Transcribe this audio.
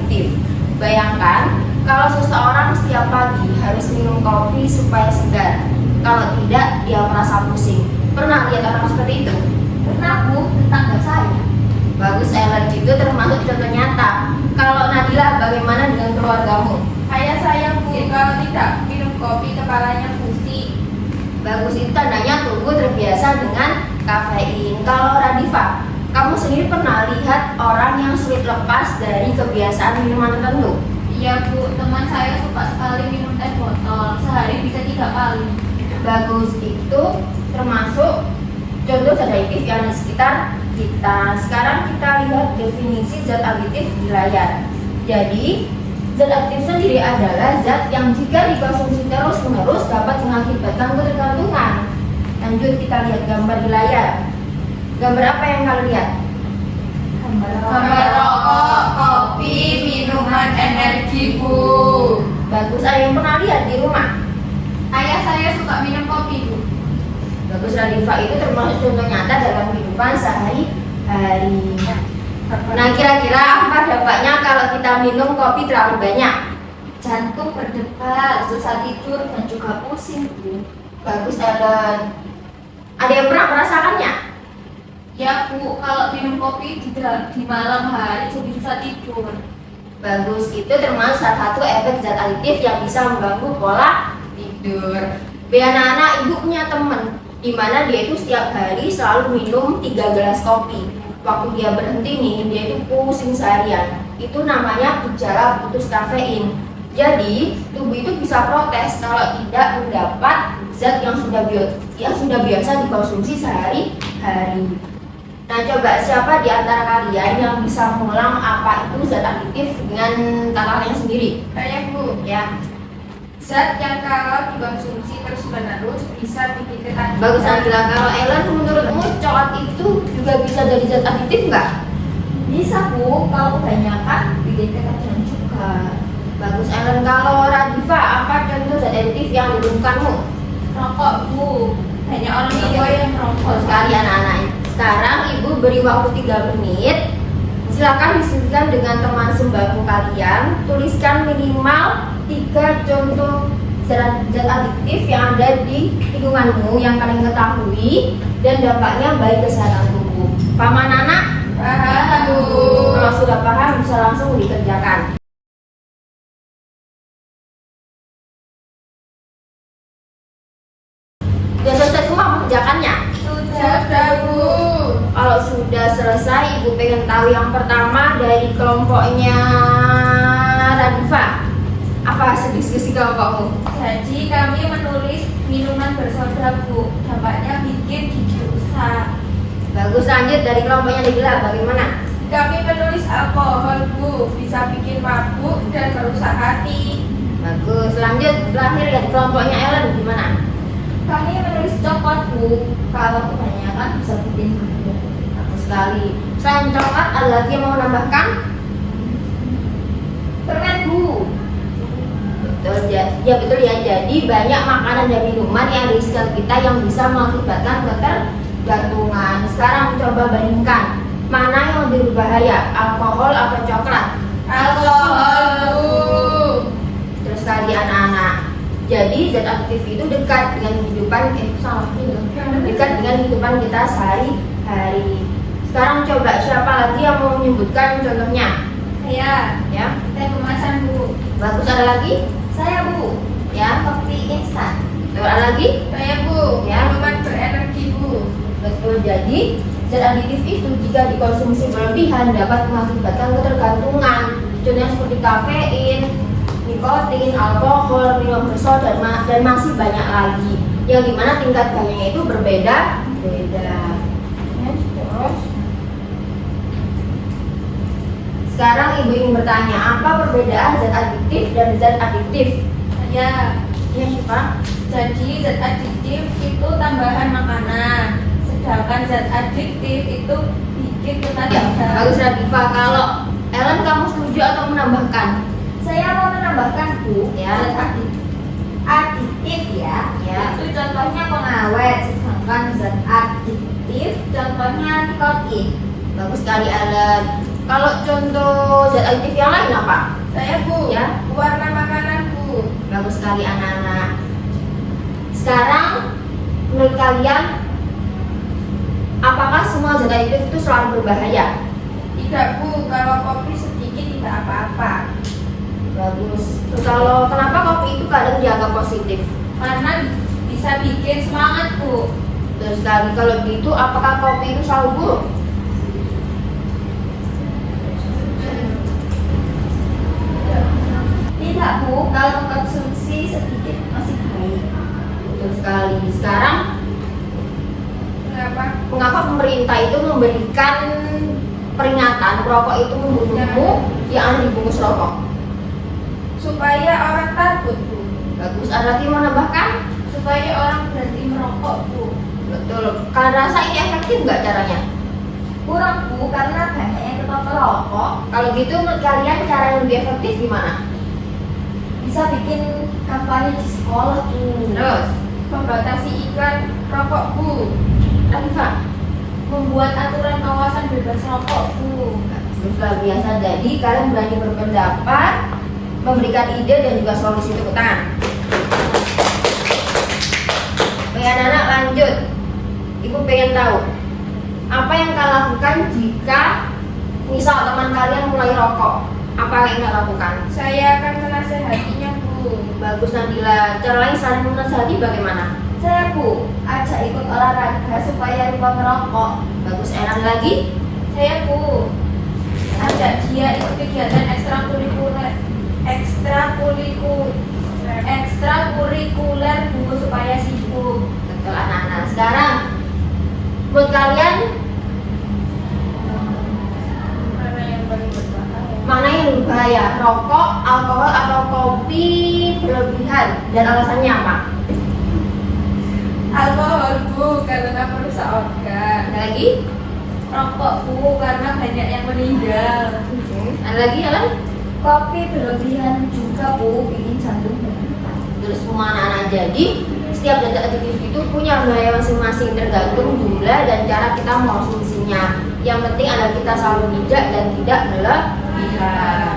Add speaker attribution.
Speaker 1: adiktif. Bayangkan kalau seseorang setiap pagi harus minum kopi supaya segar. Kalau tidak, dia merasa pusing. Pernah lihat orang seperti itu?
Speaker 2: Pernah Bu, tetangga saya.
Speaker 1: Bagus, Ellen, itu termasuk contoh nyata. Kalau Nadila, bagaimana dengan keluargamu?
Speaker 3: Ayah saya Bu, kalau tidak minum kopi kepalanya pusing.
Speaker 1: Bagus, itu tandanya tubuh terbiasa dengan kafein. Kalau Radifa, kamu sendiri pernah lihat orang yang sulit lepas dari kebiasaan minuman tertentu?
Speaker 2: Iya Bu, teman saya suka sekali minum teh botol, sehari bisa 3 kali.
Speaker 1: Bagus, itu termasuk contoh zat aditif yang di sekitar kita. Sekarang kita lihat definisi zat aditif di layar. Jadi, zat aditif sendiri adalah zat yang jika dikonsumsi terus-menerus dapat mengakibatkan ketergantungan. Lanjut kita lihat gambar di layar. Gambar apa yang kalian lihat?
Speaker 3: Gambar rokok, kopi, minuman energi Bu.
Speaker 1: Bagus, ada yang pernah lihat di rumah?
Speaker 2: Ayah saya suka minum kopi Bu.
Speaker 1: Bagus, Radifa, itu termasuk contoh nyata dalam kehidupan sehari-hari. Nah, kira-kira apa dampaknya kalau kita minum kopi terlalu banyak?
Speaker 2: Jantung berdebar, susah tidur dan juga pusing Bu.
Speaker 1: Bagus, Ellen. Ada yang pernah merasakannya?
Speaker 2: Ya Bu, kalau minum kopi di malam hari jadi susah tidur.
Speaker 1: Bagus, itu termasuk salah satu efek zat aditif yang bisa mengganggu pola tidur. Anak-anak, ibu punya teman di mana dia itu setiap hari selalu minum 3 gelas kopi. Waktu dia berhenti nih, dia itu pusing seharian. Itu namanya gejala putus kafein. Jadi, tubuh itu bisa protes kalau tidak mendapat zat yang sudah biasa dikonsumsi sehari-hari. Nah, coba siapa di antara kalian yang bisa mengulang apa itu zat aditif dengan kata-katanya sendiri?
Speaker 3: Saya Bu,
Speaker 1: Ya,
Speaker 3: zat yang kalau dikonsumsi terus-menerus bisa bikin ketagihan.
Speaker 1: bagus Angela. Kalau Ellen, menurutmu coklat itu juga bisa dari zat aditif nggak?
Speaker 2: Bisa Bu, kalau kebanyakan bikin ketagihan juga.
Speaker 1: Bagus Ellen. Kalau Radifa, apa contoh zat aditif yang ditemukanmu?
Speaker 2: Rokok Bu, banyak orang tua yang merokok.
Speaker 1: Sekali anak-anak. Sekarang ibu beri waktu 3 menit. Silakan diskusikan dengan teman sebangku kalian. Tuliskan minimal 3 contoh zat aditif yang ada di lingkunganmu yang kalian ketahui dan dampaknya baik kesehatan tubuh. Paham anak-anak?
Speaker 3: Paham Bu.
Speaker 1: Kalau sudah paham bisa langsung dikerjakan. Sudah selesai semua mengerjakannya?
Speaker 3: Sudah Bu.
Speaker 1: Kalau sudah selesai, ibu pengen tahu yang pertama dari kelompoknya Radifa. Apa hasil diskusi kelompokmu?
Speaker 2: Jadi kami menulis minuman bersoda Bu, dampaknya bikin gigi rusak.
Speaker 1: Bagus, lanjut dari kelompoknya Nadila, bagaimana?
Speaker 3: Kami menulis alkohol Bu, bisa bikin mabuk dan merusak hati.
Speaker 1: Bagus, lanjut terakhir ya kelompoknya Ellen, gimana?
Speaker 2: Kami menulis coklat Bu, kalau kebanyakan bisa bikin gemuk.
Speaker 1: Bagus sekali. Selain coklat, ada lagi yang mau menambahkan?
Speaker 2: Permen Bu.
Speaker 1: Betul ya, betul ya. Jadi banyak makanan dan minuman yang di sekitar kita yang bisa mengakibatkan ketergantungan. Sekarang coba bandingkan mana yang lebih berbahaya, alkohol atau coklat?
Speaker 3: Alkohol Bu.
Speaker 1: Terus tadi anak-anak. Jadi zat aditif itu dekat dengan kehidupan dekat dengan kehidupan kita sehari-hari. Sekarang coba siapa lagi yang mau menyebutkan contohnya?
Speaker 2: Saya,
Speaker 1: Ya,
Speaker 2: teh kemasan Bu.
Speaker 1: bagus, ada lagi?
Speaker 2: Saya Bu,
Speaker 1: Ya,
Speaker 2: kopi instan.
Speaker 1: ada lagi?
Speaker 3: Saya Bu,
Speaker 1: Ya.
Speaker 3: minuman berenergi Bu.
Speaker 1: Betul. Jadi zat aditif itu jika dikonsumsi berlebihan dapat mengakibatkan ketergantungan. Contohnya seperti kafein, nikotin, alkohol, minuman bersoda dan masih banyak lagi. Yang dimana tingkat bahayanya itu berbeda-beda. Terus sekarang ibu ingin bertanya, apa perbedaan zat aditif dan zat adiktif?
Speaker 2: Ya,
Speaker 1: Ya, Syifa.
Speaker 2: jadi zat adiktif itu tambahan makanan, sedangkan zat adiktif itu bikin
Speaker 1: Ya,
Speaker 2: ketagihan.
Speaker 1: bagus Radifa. Kalau Ellen, kamu setuju atau menambahkan?
Speaker 2: Saya mau menambahkan Bu,
Speaker 1: Ya.
Speaker 2: zat adiktif ya.
Speaker 1: Ya.
Speaker 2: Itu contohnya pengawet, sedangkan zat adiktif contohnya nikotin.
Speaker 1: Bagus sekali Ellen. Kalau contoh zat aditif yang lain apa?
Speaker 3: Saya Bu,
Speaker 1: Ya.
Speaker 3: warna makanan Bu.
Speaker 1: Bagus sekali anak-anak. Sekarang menurut kalian apakah semua zat aditif itu selalu berbahaya?
Speaker 3: Tidak Bu, kalau kopi sedikit tidak apa-apa.
Speaker 1: Bagus. Terus kalau kenapa kopi itu kadang dianggap positif?
Speaker 2: Karena bisa bikin semangat Bu.
Speaker 1: Terus sekali kalau begitu apakah kopi itu selalu buruk?
Speaker 2: Tidak Bu, kalau konsumsi sedikit masih baik.
Speaker 1: Betul sekali. Sekarang
Speaker 3: Mengapa?
Speaker 1: mengapa pemerintah itu memberikan peringatan rokok itu membunuhmu yang ada di bungkus rokok?
Speaker 3: Supaya orang takut Bu.
Speaker 1: Bagus. Ada lagi mau nambahkan?
Speaker 2: Supaya orang berhenti merokok Bu.
Speaker 1: Betul. Kalian rasa ini efektif nggak caranya?
Speaker 2: Kurang Bu, karena banyak yang tetap merokok.
Speaker 1: Kalau gitu menurut kalian cara yang lebih efektif gimana?
Speaker 2: Bisa bikin kampanye di sekolah Bu.
Speaker 1: Terus,
Speaker 3: Membatasi iklan rokok Bu.
Speaker 1: Arifah,
Speaker 2: Membuat aturan kawasan bebas rokok Bu.
Speaker 1: terus luar biasa. Jadi kalian berani berpendapat, memberikan ide dan juga solusi tepuk tangan. Oke anak-anak lanjut. Ibu pengen tahu apa yang kalian lakukan jika misal teman kalian mulai rokok. Apa yang kalian lakukan?
Speaker 3: Saya akan menasehatinya Bu.
Speaker 1: Bagus Nabila. Cara lain saling menasihati bagaimana?
Speaker 2: Saya Bu, ajak ikut olahraga supaya lupa merokok.
Speaker 1: Bagus. Enak lagi?
Speaker 2: Saya Bu, ajak dia ikut kegiatan ekstrakurikuler Bu supaya sibuk.
Speaker 1: Betul anak-anak. Sekarang buat kalian
Speaker 3: Mana yang paling berbahaya?
Speaker 1: mana yang lebih bahaya? Rokok, alkohol, atau kopi berlebihan? Dan alasannya apa?
Speaker 3: Alkohol Bu, karena merusak organ.
Speaker 1: Ada lagi?
Speaker 2: Rokok Bu, karena banyak yang meninggal.
Speaker 1: Ada lagi Alan?
Speaker 2: Kopi berlebihan juga Bu, bikin jantung berdetak.
Speaker 1: Terus semua anak-anak. Jadi setiap zat aditif itu punya bahaya masing-masing tergantung jumlah dan cara kita mengkonsumsinya. Yang penting adalah kita selalu bijak dan tidak berlebihan.